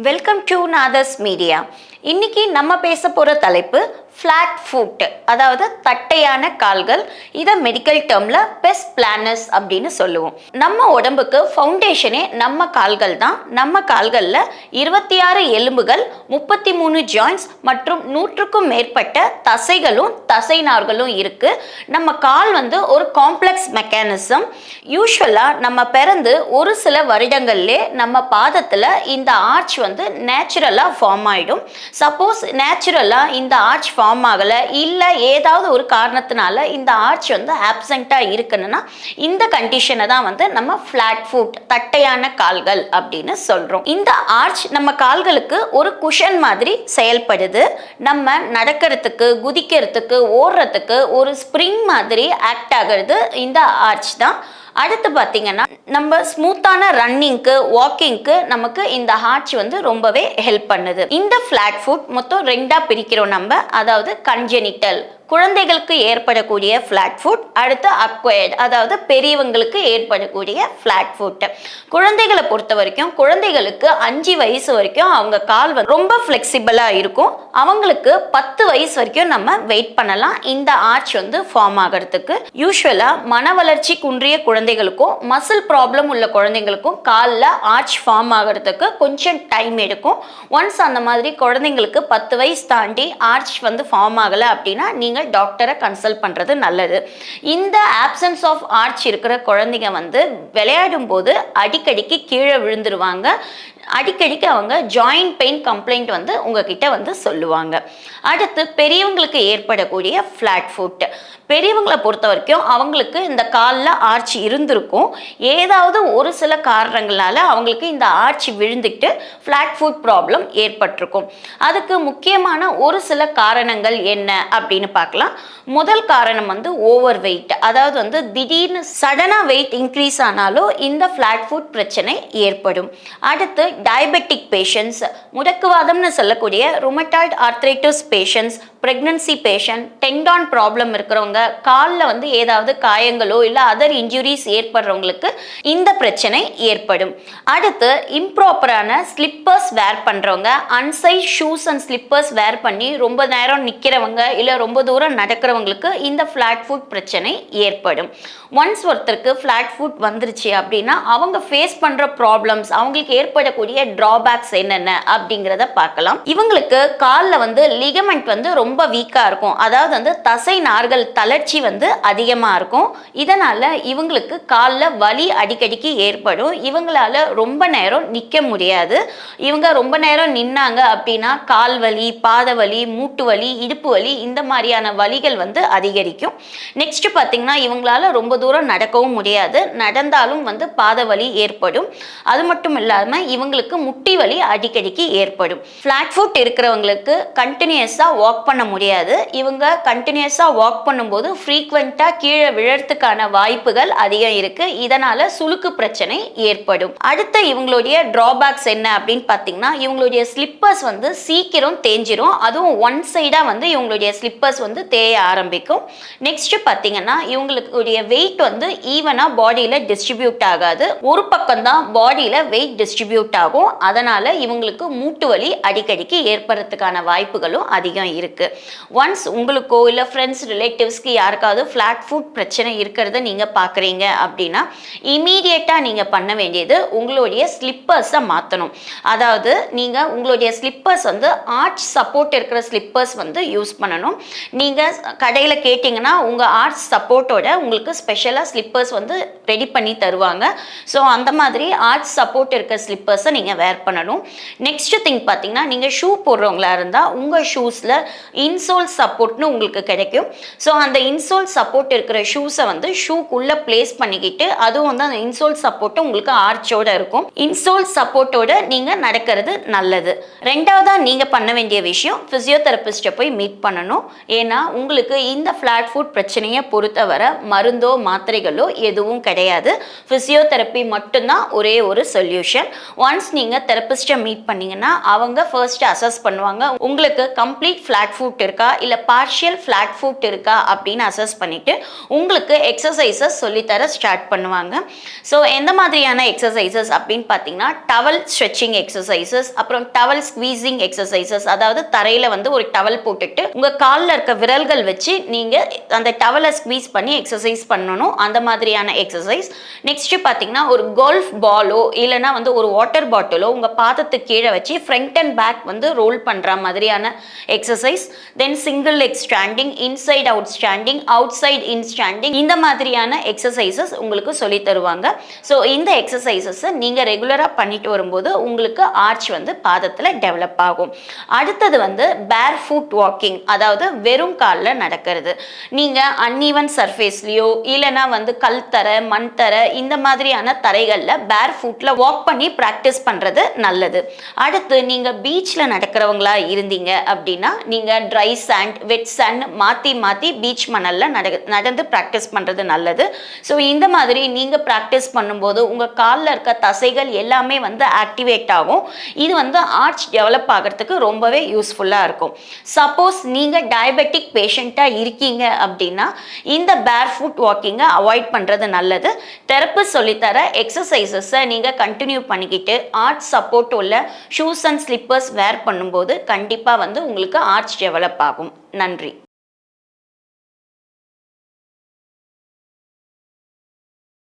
Welcome to நாதர்ஸ் media. இன்னைக்கு நம்ம பேச போகிற தலைப்பு ஃப்ளாட் ஃபுட், அதாவது தட்டையான கால்கள். இதை மெடிக்கல் டேர்மில் பெஸ்ட் பிளானர்ஸ் அப்படின்னு சொல்லுவோம். நம்ம உடம்புக்கு ஃபவுண்டேஷனே நம்ம கால்கள் தான். நம்ம கால்களில் 26 எலும்புகள், 33 ஜாயின்ஸ் மற்றும் 100க்கும் மேற்பட்ட தசைகளும் தசைநார்களும் இருக்கு. நம்ம கால் ஒரு காம்ப்ளெக்ஸ் மெக்கானிசம். யூஸ்வலாக நம்ம பிறந்து ஒரு சில வருடங்கள்லே நம்ம பாதத்தில் இந்த ஆர்ச் நேச்சுரலாக ஃபார்ம் ஆகிடும். சப்போஸ் நேச்சுரலாக இந்த ஆர்ச் ஃபார்ம் ஆகலை, இல்லை ஏதாவது ஒரு காரணத்தினால இந்த ஆர்ச் ஆப்சண்ட்டாக இருக்குன்னா இந்த கண்டிஷனை தான் நம்ம ஃப்ளாட் ஃபுட், தட்டையான கால்கள் அப்படின்னு சொல்கிறோம். இந்த ஆர்ச் நம்ம கால்களுக்கு ஒரு குஷன் மாதிரி செயல்படுது. நம்ம நடக்கிறதுக்கு, குதிக்கிறதுக்கு, ஓடுறதுக்கு ஒரு ஸ்ப்ரிங் மாதிரி ஆக்ட் ஆகிறது இந்த ஆர்ச் தான். அடுத்து பார்த்தீங்கன்னா நம்ம ஸ்மூத்தான ரன்னிங்க்கு, வாக்கிங்க்கு நமக்கு இந்த ஆர்ச் ரொம்பவே ஹெல்ப் பண்ணுது. இந்த ஃப்ளாட் ஃபுட் மொத்தம் 2ஆக பிரிக்கிறோம் நம்ம. அதாவது கன்ஜெனிட்டல், குழந்தைகளுக்கு ஏற்படக்கூடிய ஃப்ளாட் ஃபுட். அடுத்து அக்வயர்ட், அதாவது பெரியவங்களுக்கு ஏற்படக்கூடிய ஃப்ளாட் ஃபுட். குழந்தைகளை பொறுத்த வரைக்கும் குழந்தைகளுக்கு 5 வயசு வரைக்கும் அவங்க கால் ரொம்ப ஃப்ளெக்சிபிளாக இருக்கும். அவங்களுக்கு 10 வயசு வரைக்கும் நம்ம வெயிட் பண்ணலாம் இந்த ஆர்ச் ஃபார்ம் ஆகிறதுக்கு. யூஸ்வலாக மன வளர்ச்சி குன்றிய குழந்தைகளுக்கும் மசில் ப்ராப்ளம் உள்ள குழந்தைங்களுக்கும் காலில் ஆர்ச் ஃபார்ம் ஆகிறதுக்கு கொஞ்சம் டைம் எடுக்கும். ஒன்ஸ் அந்த மாதிரி குழந்தைங்களுக்கு 10 வயசு தாண்டி ஆர்ச் ஃபார்ம் ஆகலை அப்படின்னா நீங்கள் டாக்டரை கன்சல்ட் பண்றது நல்லது. இந்த ஆப்சன்ஸ் ஆஃப் ஆர்ச் இருக்கிற குழந்தைங்க விளையாடும் போது அடிக்கடிக்கு கீழே விழுந்துருவாங்க. அடிக்கடிக்கு அவங்க ஜாயிண்ட் பெயின் கம்ப்ளைண்ட் உங்ககிட்ட சொல்லுவாங்க. அடுத்து பெரியவங்களுக்கு ஏற்படக்கூடிய ஃப்ளாட் ஃபுட். பெரியவங்களை பொறுத்த வரைக்கும் அவங்களுக்கு இந்த காலில் ஆர்ச் இருந்திருக்கும். ஏதாவது ஒரு சில காரணங்களால அவங்களுக்கு இந்த ஆர்ச் விழுந்துட்டு ஃப்ளாட் ஃபுட் ப்ராப்ளம் ஏற்பட்டிருக்கும். அதுக்கு முக்கியமான ஒரு சில காரணங்கள் என்ன அப்படின்னு பார்க்கலாம். முதல் காரணம் ஓவர் வெயிட். அதாவது திடீர்னு சடனாக வெயிட் இன்க்ரீஸ் ஆனாலும் இந்த ஃப்ளாட் ஃபுட் பிரச்சனை ஏற்படும். அடுத்து டயபெட்டிக் பேஷண்ட்ஸ், முடக்குவாதம்னு சொல்லக்கூடிய rheumatoid arthritis patients, pregnancy patient, டெண்டான் problem இருக்கிறவங்க, காலில் ஏதாவது காயங்களோ இல்லை அதர் இன்ஜுரிஸ் ஏற்படுறவங்களுக்கு இந்த பிரச்சனை ஏற்படும். அடுத்து இம்ப்ராப்பரான ஸ்லிப்பர்ஸ் வேர் பண்ணுறவங்க, அன்சைஸ் ஷூஸ் அண்ட் ஸ்லிப்பர்ஸ் வேர் பண்ணி ரொம்ப நேரம் நிற்கிறவங்க இல்லை ரொம்ப தூரம் நடக்கிறவங்களுக்கு இந்த ஃப்ளாட் ஃபுட் பிரச்சனை ஏற்படும். ஒன்ஸ் ஒருத்தருக்கு ஃப்ளாட் ஃபுட் வந்துருச்சு அப்படின்னா அவங்க ஃபேஸ் பண்ணுற ப்ராப்ளம்ஸ், அவங்களுக்கு ஏற்படக்கூடிய டிராபேக்ஸ் என்னென்ன அப்படிங்கிறத பார்க்கலாம். இவங்களுக்கு காலில் லிகமெண்ட் ரொம்ப வீக்காக இருக்கும். அதாவது தசை நார்கள் தளர்ச்சி அதிகமாக இருக்கும். இதனால இவங்களுக்கு காலில் வலி அடிக்கடிக்கு ஏற்படும். இவங்களால ரொம்ப நேரம் நிற்க முடியாது. இவங்க ரொம்ப நேரம் நின்னாங்க அப்படின்னா கால் வலி, பாத வலி, மூட்டு வலி, இடுப்பு வலி, இந்த மாதிரியான வலிகள் அதிகரிக்கும். நெக்ஸ்ட் பார்த்தீங்கன்னா இவங்களால ரொம்ப தூரம் நடக்கவும் முடியாது. நடந்தாலும் பாத வலி ஏற்படும். அது மட்டும் இல்லாமல் இவங்களுக்கு முட்டி வலி அடிக்கடிக்கு ஏற்படும். ஃப்ளாட் ஃபுட் இருக்கிறவங்களுக்கு கண்டினியூஸாக வாக் பண்ண முடியாது. இவங்க கண்டினியூஸாக வாக் பண்ணும்போது ஃப்ரீக்வெண்ட்டாக கீழே விழறதுக்கான வாய்ப்புகள் அதிகம் இருக்கு. இதனால சுளுக்கு பிரச்சனை ஏற்படும். அடுத்த இவங்களுடைய டிராபேக்ஸ் என்ன அப்படின்னு பார்த்தீங்கன்னா இவங்களுடைய ஸ்லிப்பர்ஸ் சீக்கிரம் தேஞ்சிரும். அதுவும் ஒன் சைடாக இவங்களுடைய ஸ்லிப்பர்ஸ் தேய ஆரம்பிக்கும். நெக்ஸ்ட் பார்த்தீங்கன்னா இவங்களுடைய வெயிட் ஈவனாக பாடியில் டிஸ்ட்ரிபியூட் ஆகாது. ஒரு பக்கம் தான் பாடியில் வெயிட் டிஸ்ட்ரிபியூட் ஆகும். அதனால இவங்களுக்கு மூட்டு வலி அடிக்கடிக்கு ஏற்படுறதுக்கான வாய்ப்புகளும் அதிகம் இருக்கு. ஒன்ஸ் உங்களுக்கோ இல்லை ஃப்ரெண்ட்ஸ் ரிலேட்டிவ்ஸ்க்கு யாருக்காவது ஃப்ளாட் ஃபுட் பிரச்சனை இருக்கிறத நீங்கள் பார்க்குறீங்க அப்படின்னா இமீடியட்டாக நீங்கள் பண்ண வேண்டியது உங்களுடைய ஸ்லிப்பர்ஸை மாற்றணும். அதாவது நீங்கள் உங்களுடைய ஸ்லிப்பர்ஸ் ஆர்ச் சப்போர்ட் இருக்கிற ஸ்லிப்பர்ஸ் யூஸ் பண்ணணும். நீங்கள் கடையில் கேட்டிங்கன்னா உங்கள் ஆர்ச் சப்போர்ட்டோட உங்களுக்கு ஸ்பெஷலாக ஸ்லிப்பர்ஸ் ரெடி பண்ணி தருவாங்க. ஸோ அந்த மாதிரி ஆர்ச் சப்போர்ட் இருக்கிற ஸ்லிப்பர்ஸை நீங்கள் வேர் பண்ணணும். நெக்ஸ்ட் திங் பார்த்தீங்கன்னா நீங்கள் ஷூ போடுறவங்களா இருந்தால் உங்கள் ஷூஸில் இன்சோல் சப்போர்ட்னு உங்களுக்கு கிடைக்கும். ஸோ அந்த இன்சோல் சப்போர்ட் இருக்கிற ஷூஸை ஷூக்குள்ளே பிளேஸ் பண்ணிக்கிட்டு அதுவும் அந்த இன்சோல் சப்போர்ட்டும் உங்களுக்கு ஆர்ச்சோட இருக்கும். இன்சோல் சப்போர்ட்டோட நீங்கள் நடக்கிறது நல்லது. ரெண்டாவதாக நீங்கள் பண்ண வேண்டிய விஷயம் ஃபிசியோதெரபிஸ்ட்டை போய் மீட் பண்ணணும். ஏன்னா உங்களுக்கு இந்த ஃப்ளாட் ஃபுட் பிரச்சனையை பொறுத்தவரை மருந்தோ மாத்திரைகளோ எதுவும் கிடையாது. ஃபிசியோதெரப்பி மட்டும்தான் ஒரே ஒரு சொல்யூஷன். ஒன்ஸ் நீங்கள் தெரபிஸ்ட்டை மீட் பண்ணீங்கன்னா அவங்க ஃபர்ஸ்ட் அசஸ் பண்ணுவாங்க. உங்களுக்கு கம்ப்ளீட் ஃப்ளாட் ஃபுட் ஃபுட் இருக்கா இல்லை பார்ஷியல் ஃப்ளாட் ஃபுட் இருக்கா அப்படின்னு அசஸ் பண்ணிட்டு உங்களுக்கு எக்ஸசைசஸ் சொல்லித்தர ஸ்டார்ட் பண்ணுவாங்க. ஸோ எந்த மாதிரியான எக்ஸசைசஸ் அப்படின்னு பார்த்தீங்கன்னா டவல் ஸ்ட்ரெச்சிங் எக்ஸசைசஸ், அப்புறம் டவல் ஸ்குவீசிங் எக்ஸசைசஸ், அதாவது தரையில் வந்து ஒரு டவல் போட்டுட்டு உங்கள் காலில் இருக்க விரல்கள் வச்சு நீங்கள் அந்த டவலை ஸ்குவீஸ் பண்ணி எக்ஸசைஸ் பண்ணணும். அந்த மாதிரியான எக்ஸசைஸ். நெக்ஸ்ட் பார்த்தீங்கன்னா ஒரு கோல்ஃப் பாலோ இல்லைனா வந்து ஒரு வாட்டர் பாட்டிலோ உங்கள் பாதத்துக்கு கீழே வச்சு ஃப்ரண்ட் அண்ட் பேக் வந்து ரோல் பண்ணுற மாதிரியான exercise. Then single leg standing, inside out standing, outside in standing, இந்த மாதிரியான எக்ஸசைசஸ் உங்களுக்கு சொல்லி தருவாங்க. ஸோ இந்த எக்ஸசைசஸ் நீங்கள் ரெகுலராக பண்ணிட்டு வரும்போது உங்களுக்கு ஆர்ச் வந்து பாதத்தில் டெவலப் ஆகும். அடுத்தது வந்து பேர் ஃபுட் வாக்கிங், அதாவது வெறும் காலில் நடக்கிறது. நீங்கள் அன்ஈவன் சர்ஃபேஸ்லையோ இல்லைனா வந்து கல் தரை, மண் தரை, இந்த மாதிரியான தரைகளில் பேர் ஃபுட்டில் வாக் பண்ணி ப்ராக்டிஸ் பண்ணுறது நல்லது. அடுத்து நீங்கள் பீச்சில் நடக்கிறவங்களா இருந்தீங்க அப்படின்னா நீங்கள் ட்ரை சாண்ட், வெட் சாண்ட் மாற்றி மாற்றி பீச் மணலில் நடந்து ப்ராக்டிஸ் பண்ணுறது நல்லது. ஸோ இந்த மாதிரி நீங்கள் ப்ராக்டிஸ் பண்ணும்போது உங்கள் காலில் இருக்க தசைகள் எல்லாமே வந்து ஆக்டிவேட் ஆகும். இது வந்து ஆர்ச் டெவலப் ஆகிறதுக்கு ரொம்பவே யூஸ்ஃபுல்லாக இருக்கும். சப்போஸ் நீங்கள் டயபெட்டிக் பேஷண்ட்டாக இருக்கீங்க அப்படின்னா இந்த பேர் ஃபுட் வாக்கிங்கை அவாய்ட் பண்ணுறது நல்லது. தெரப்பிஸ்ட் சொல்லித்தர எக்ஸசைசஸை நீங்கள் கண்டினியூ பண்ணிக்கிட்டு ஆர்ச் சப்போர்ட் உள்ள ஷூஸ் அண்ட் ஸ்லிப்பர்ஸ் வேர் பண்ணும்போது கண்டிப்பாக வந்து உங்களுக்கு ஆர்ச் டெவலப் ஆகும். நன்றி.